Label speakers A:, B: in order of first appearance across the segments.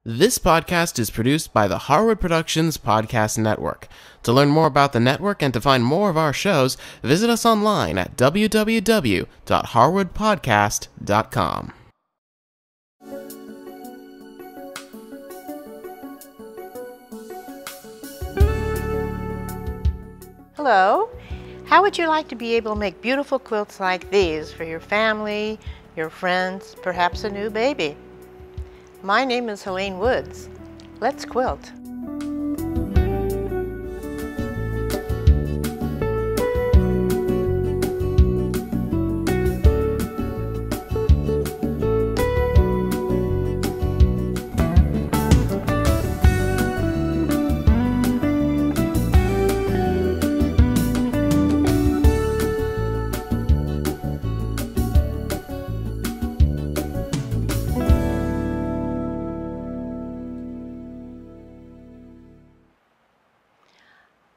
A: This podcast is produced by the Harwood Productions Podcast Network. To learn more about the network and to find more of our shows, visit us online at www.harwoodpodcast.com.
B: Hello. How would you like to be able to make beautiful quilts like these for your family, your friends, perhaps a new baby? My name is Helene Woods. Let's quilt.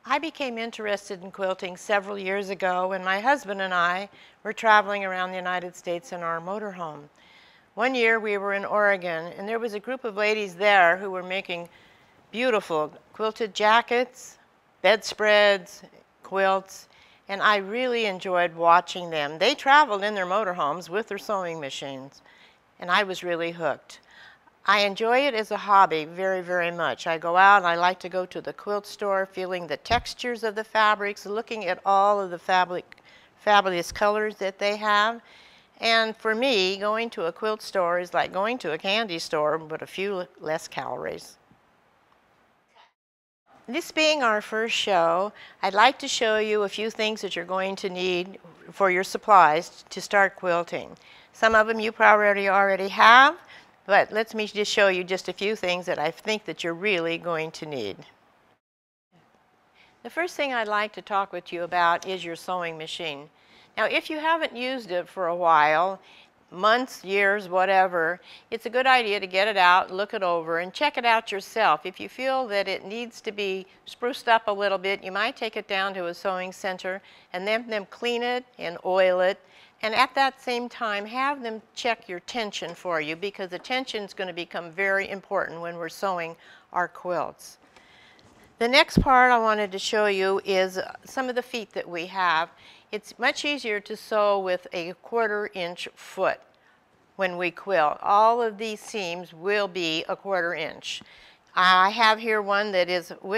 B: I became interested in quilting several years ago when my husband and I were traveling around the United States in our motorhome. One year we were in Oregon and there was a group of ladies there who were making beautiful quilted jackets, bedspreads, quilts, and I really enjoyed watching them. They traveled in their motorhomes with their sewing machines, and I was really hooked. I enjoy it as a hobby very, very much. I go out and I like to go to the quilt store, feeling the textures of the fabrics, looking at all of the fabulous colors that they have. And for me, going to a quilt store is like going to a candy store, but a few less calories. This being our first show, I'd like to show you a few things that you're going to need for your supplies to start quilting. Some of them you probably already have, but let me just show you just a few things that I think that you're really going to need. The first thing I'd like to talk with you about is your sewing machine. Now, if you haven't used it for a while, months, years, whatever, it's a good idea to get it out, look it over, and check it out yourself. If you feel that it needs to be spruced up a little bit, you might take it down to a sewing center and then them clean it and oil it. And at that same time, have them check your tension for you, because the tension is going to become very important when we're sewing our quilts. The next part I wanted to show you is some of the feet that we have. It's much easier to sew with a 1/4 inch foot when we quilt. All of these seams will be a 1/4 inch. I have here one that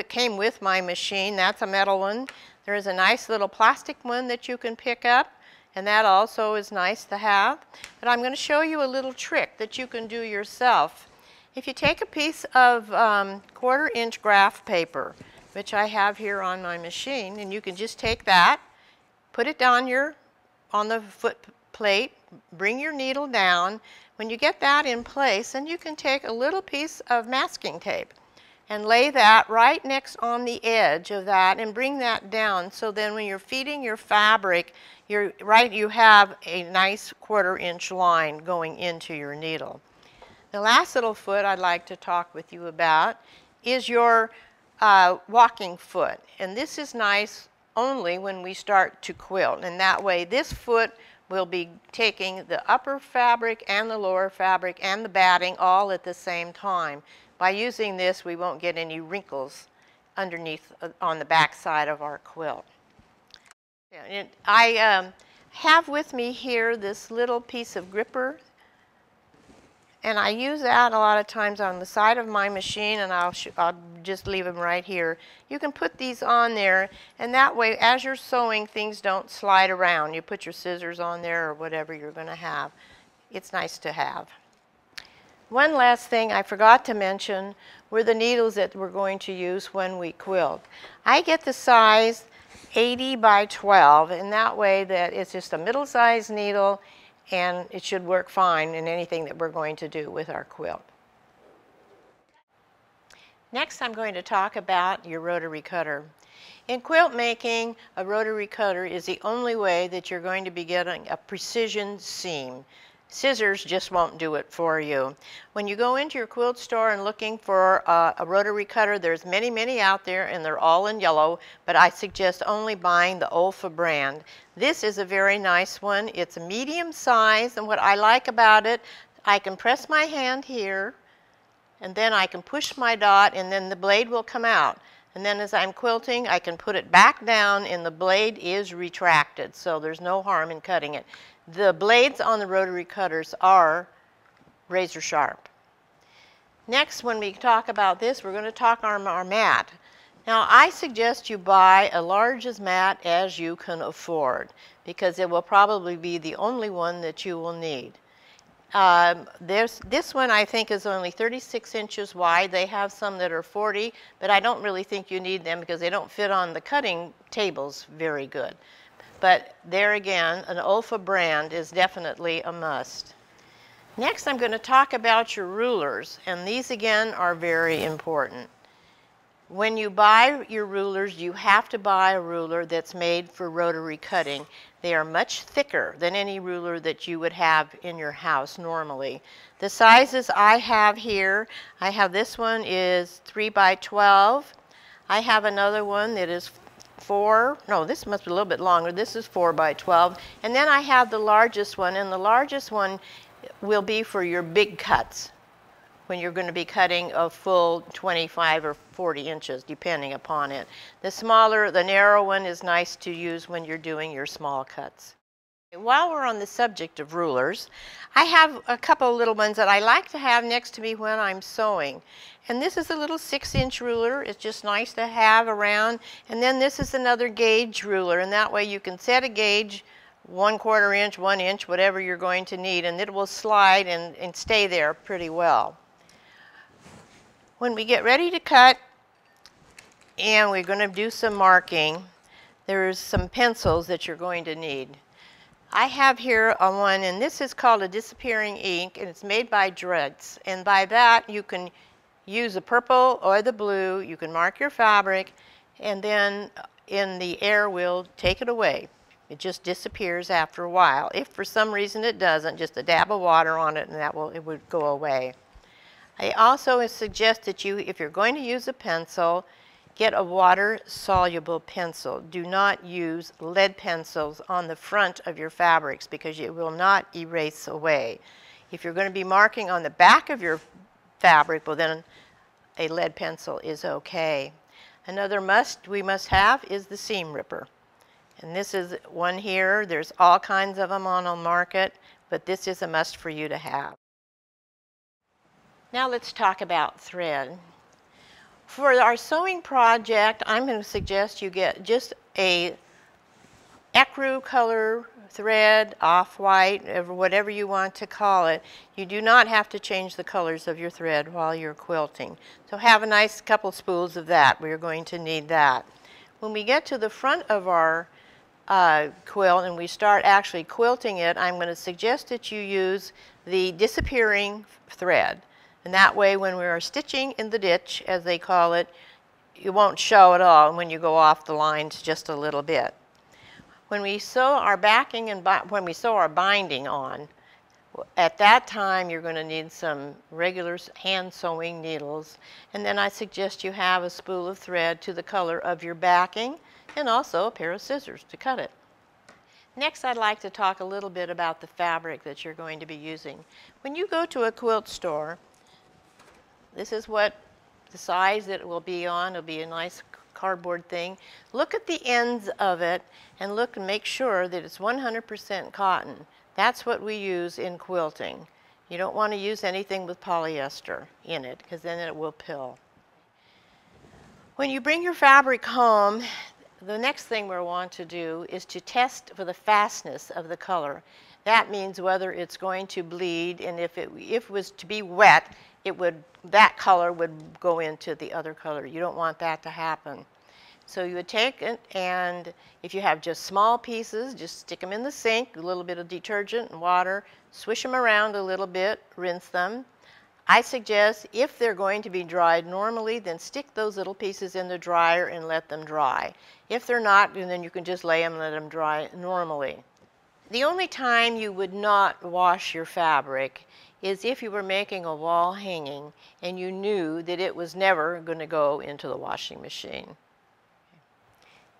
B: came with my machine. That's a metal one. There is a nice little plastic one that you can pick up, and that also is nice to have. But I'm going to show you a little trick that you can do yourself. If you take a piece of 1/4 inch graph paper, which I have here on my machine, and you can just take that, put it down on the foot plate, bring your needle down. When you get that in place, then you can take a little piece of masking tape and lay that right next on the edge of that and bring that down, so then when you're feeding your fabric, you have a nice 1/4 inch line going into your needle. The last little foot I'd like to talk with you about is your walking foot. And this is nice only when we start to quilt. And that way this foot will be taking the upper fabric and the lower fabric and the batting all at the same time. By using this, we won't get any wrinkles underneath on the back side of our quilt. And I have with me here this little piece of gripper, and I use that a lot of times on the side of my machine, and I'll just leave them right here. You can put these on there, and that way as you're sewing, things don't slide around. You put your scissors on there or whatever you're going to have. It's nice to have. One last thing I forgot to mention were the needles that we're going to use when we quilt. I get the size 80 by 12, and that way that it's just a middle-sized needle, and it should work fine in anything that we're going to do with our quilt. Next, I'm going to talk about your rotary cutter. In quilt making, a rotary cutter is the only way that you're going to be getting a precision seam. Scissors just won't do it for you. When you go into your quilt store and looking for a rotary cutter, there's many, many out there, and they're all in yellow, but I suggest only buying the Olfa brand. This is a very nice one. It's a medium size, and what I like about it, I can press my hand here, and then I can push my dot and then the blade will come out. And then as I'm quilting, I can put it back down and the blade is retracted, so there's no harm in cutting it. The blades on the rotary cutters are razor sharp. Next, when we talk about this, we're going to talk our mat. Now, I suggest you buy a large mat as you can afford, because it will probably be the only one that you will need. This one I think is only 36 inches wide. They have some that are 40, but I don't really think you need them because they don't fit on the cutting tables very good. But there again, an Olfa brand is definitely a must. Next, I'm going to talk about your rulers, and these again are very important. When you buy your rulers, you have to buy a ruler that's made for rotary cutting. They are much thicker than any ruler that you would have in your house normally. The sizes I have here, I have this one is 3 by 12. I have another one that is this must be a little bit longer. This is 4 by 12. And then I have the largest one, and the largest one will be for your big cuts, when you're going to be cutting a full 25 or 40 inches, depending upon it. The smaller, the narrow one is nice to use when you're doing your small cuts. While we're on the subject of rulers, I have a couple little ones that I like to have next to me when I'm sewing. And this is a little 6-inch ruler. It's just nice to have around. And then this is another gauge ruler, and that way you can set a gauge 1/4 inch, 1 inch, whatever you're going to need, and it will slide and stay there pretty well. When we get ready to cut and we're going to do some marking, there's some pencils that you're going to need. I have here one, and this is called a disappearing ink, and it's made by Dreads. And by that, you can use the purple or the blue. You can mark your fabric, and then in the air will take it away. It just disappears after a while. If for some reason it doesn't, just a dab of water on it, and it would go away. I also suggest that you, if you're going to use a pencil, get a water-soluble pencil. Do not use lead pencils on the front of your fabrics because it will not erase away. If you're going to be marking on the back of your fabric, well then a lead pencil is okay. Another must we must have is the seam ripper. And this is one here. There's all kinds of them on the market, but this is a must for you to have. Now let's talk about thread. For our sewing project, I'm going to suggest you get just a ecru color thread, off-white, whatever you want to call it. You do not have to change the colors of your thread while you're quilting. So have a nice couple spools of that. We're going to need that. When we get to the front of our quilt and we start actually quilting it, I'm going to suggest that you use the disappearing thread. And that way when we are stitching in the ditch, as they call it, you won't show at all when you go off the lines just a little bit. When we sew our backing and when we sew our binding on, at that time you're going to need some regular hand sewing needles. And then I suggest you have a spool of thread to the color of your backing and also a pair of scissors to cut it. Next, I'd like to talk a little bit about the fabric that you're going to be using. When you go to a quilt store, this is what the size that it will be on. It'll be a nice cardboard thing. Look at the ends of it and look and make sure that it's 100% cotton. That's what we use in quilting. You don't want to use anything with polyester in it because then it will pill. When you bring your fabric home, the next thing we want to do is to test for the fastness of the color. That means whether it's going to bleed, and if it was to be wet, that color would go into the other color. You don't want that to happen. So you would take it, and if you have just small pieces, just stick them in the sink, a little bit of detergent and water, swish them around a little bit, rinse them. I suggest if they're going to be dried normally, then stick those little pieces in the dryer and let them dry. If they're not, then you can just lay them and let them dry normally. The only time you would not wash your fabric is if you were making a wall hanging and you knew that it was never going to go into the washing machine.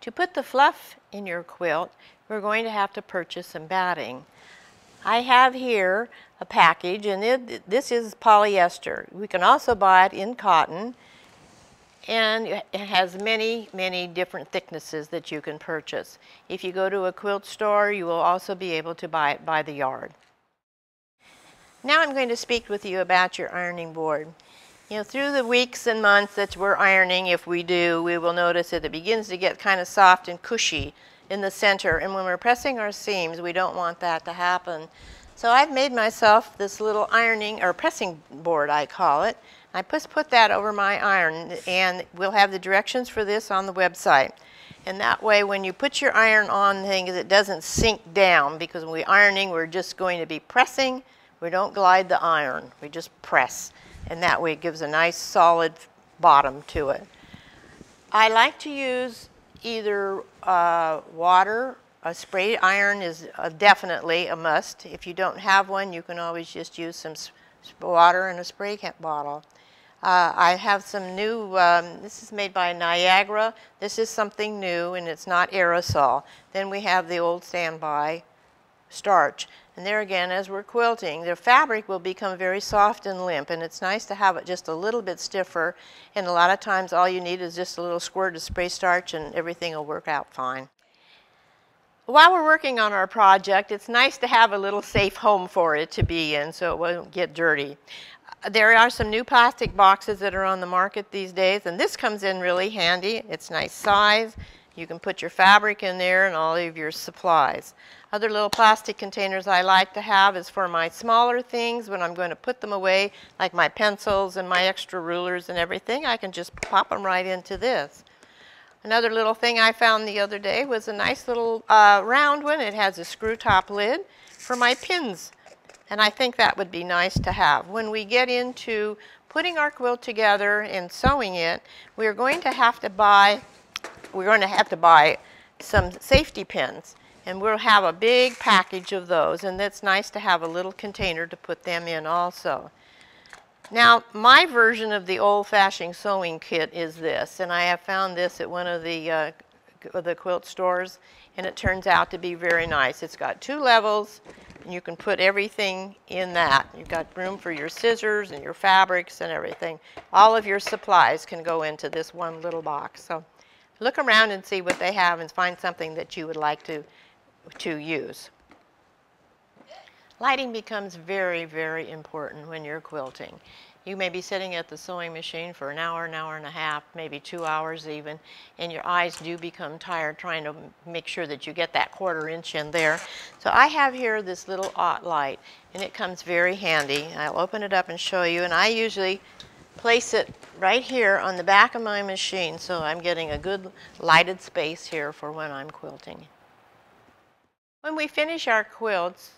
B: To put the fluff in your quilt, we're going to have to purchase some batting. I have here a package, and this is polyester. We can also buy it in cotton, and it has many, many different thicknesses that you can purchase. If you go to a quilt store, you will also be able to buy it by the yard. Now I'm going to speak with you about your ironing board. You know, through the weeks and months that we're ironing, if we do, we will notice that it begins to get kind of soft and cushy in the center. And when we're pressing our seams, we don't want that to happen. So I've made myself this little ironing, or pressing board, I call it. I just put that over my iron, and we'll have the directions for this on the website. And that way, when you put your iron on things, it doesn't sink down, because when we're ironing, we're just going to be pressing. We don't glide the iron, we just press. And that way it gives a nice solid bottom to it. I like to use either water. A spray iron is definitely a must. If you don't have one, you can always just use some water in a spray bottle. I have some new, this is made by Niagara. This is something new, and it's not aerosol. Then we have the old standby starch. And there again, as we're quilting, the fabric will become very soft and limp, and it's nice to have it just a little bit stiffer. And a lot of times all you need is just a little squirt of spray starch, and everything will work out fine. While we're working on our project, it's nice to have a little safe home for it to be in so it won't get dirty. There are some new plastic boxes that are on the market these days, and this comes in really handy. It's nice size. You can put your fabric in there and all of your supplies. Other little plastic containers I like to have is for my smaller things when I'm going to put them away, like my pencils and my extra rulers and everything. I can just pop them right into this. Another little thing I found the other day was a nice little round one. It has a screw top lid for my pins. And I think that would be nice to have. When we get into putting our quilt together and sewing it, we're going to have to buy some safety pins. And we'll have a big package of those, and it's nice to have a little container to put them in also. Now, my version of the old-fashioned sewing kit is this, and I have found this at one of the quilt stores, and it turns out to be very nice. It's got 2 levels, and you can put everything in that. You've got room for your scissors and your fabrics and everything. All of your supplies can go into this one little box. So look around and see what they have and find something that you would like to use. Lighting becomes very, very important when you're quilting. You may be sitting at the sewing machine for an hour and a half, maybe 2 hours even, and your eyes do become tired trying to make sure that you get that 1/4 inch in there. So I have here this little light, and it comes very handy. I'll open it up and show you, and I usually place it right here on the back of my machine, so I'm getting a good lighted space here for when I'm quilting. When we finish our quilts,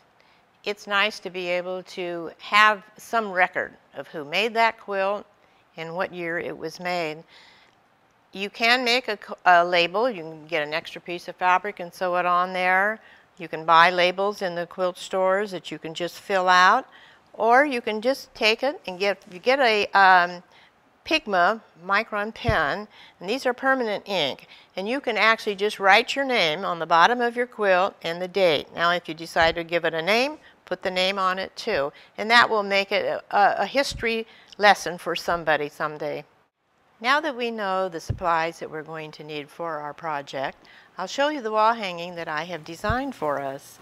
B: it's nice to be able to have some record of who made that quilt and what year it was made. You can make a label. You can get an extra piece of fabric and sew it on there. You can buy labels in the quilt stores that you can just fill out, or you can just take it and get a Pigma micron pen, and these are permanent ink, and you can actually just write your name on the bottom of your quilt and the date. Now if you decide to give it a name, put the name on it too, and that will make it a history lesson for somebody someday. Now that we know the supplies that we're going to need for our project, I'll show you the wall hanging that I have designed for us.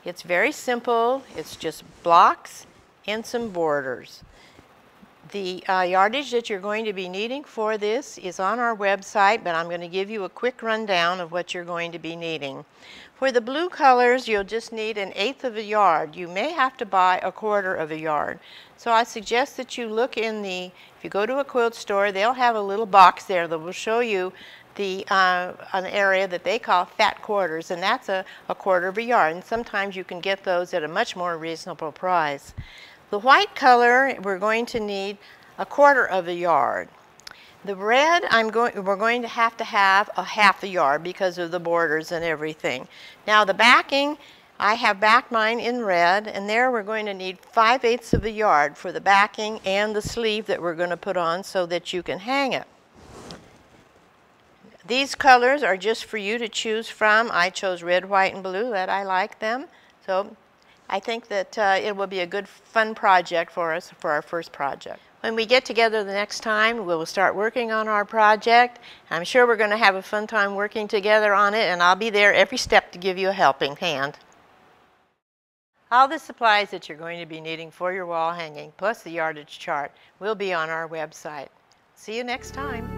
B: It's very simple. It's just blocks and some borders. The yardage that you're going to be needing for this is on our website, but I'm going to give you a quick rundown of what you're going to be needing. For the blue colors, you'll just need 1/8 of a yard. You may have to buy 1/4 of a yard. So I suggest that you look if you go to a quilt store, they'll have a little box there that will show you an area that they call fat quarters, and that's a 1/4 of a yard. And sometimes you can get those at a much more reasonable price. The white color, we're going to need 1/4 of a yard. The red, we're going to have a 1/2 a yard because of the borders and everything. Now the backing, I have backed mine in red, and there we're going to need 5/8 of a yard for the backing and the sleeve that we're going to put on so that you can hang it. These colors are just for you to choose from. I chose red, white, and blue, that I like them. So I think that it will be a good fun project for us for our first project. When we get together the next time, we'll start working on our project. I'm sure we're going to have a fun time working together on it, and I'll be there every step to give you a helping hand. All the supplies that you're going to be needing for your wall hanging, plus the yardage chart, will be on our website. See you next time.